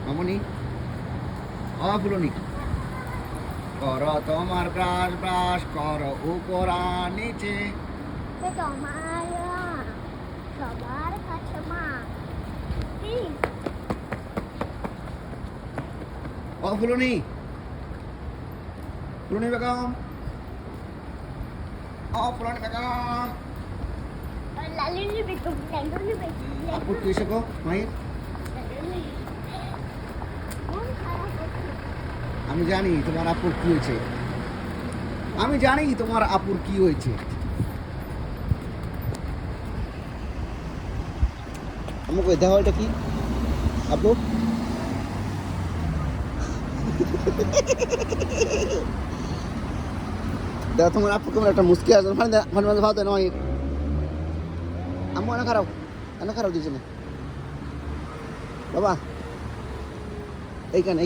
মামনি ফুলনি কর তোমার ব্রাশ ব্রাশ কর উপর আর নিচে তোমার সবার কাছে মা ফুলনি ফুলনি বেগম ফুলনি বেগম লালুনি বেগম লালুনি বেগম আপুর কি এসে গো মায়ের আমি জানি তোমার আপুর কি হয়েছে আমি জানি তোমার আপুর কি হয়েছে আমাকে দেখো এটা কি আপু দেখো তোমার আপু কেমন একটা মুস্কি আছে ফানি মাঝে ভাবতে নয় আম্মু এনে খারাপ দিয়েছে না বাবা এইখানে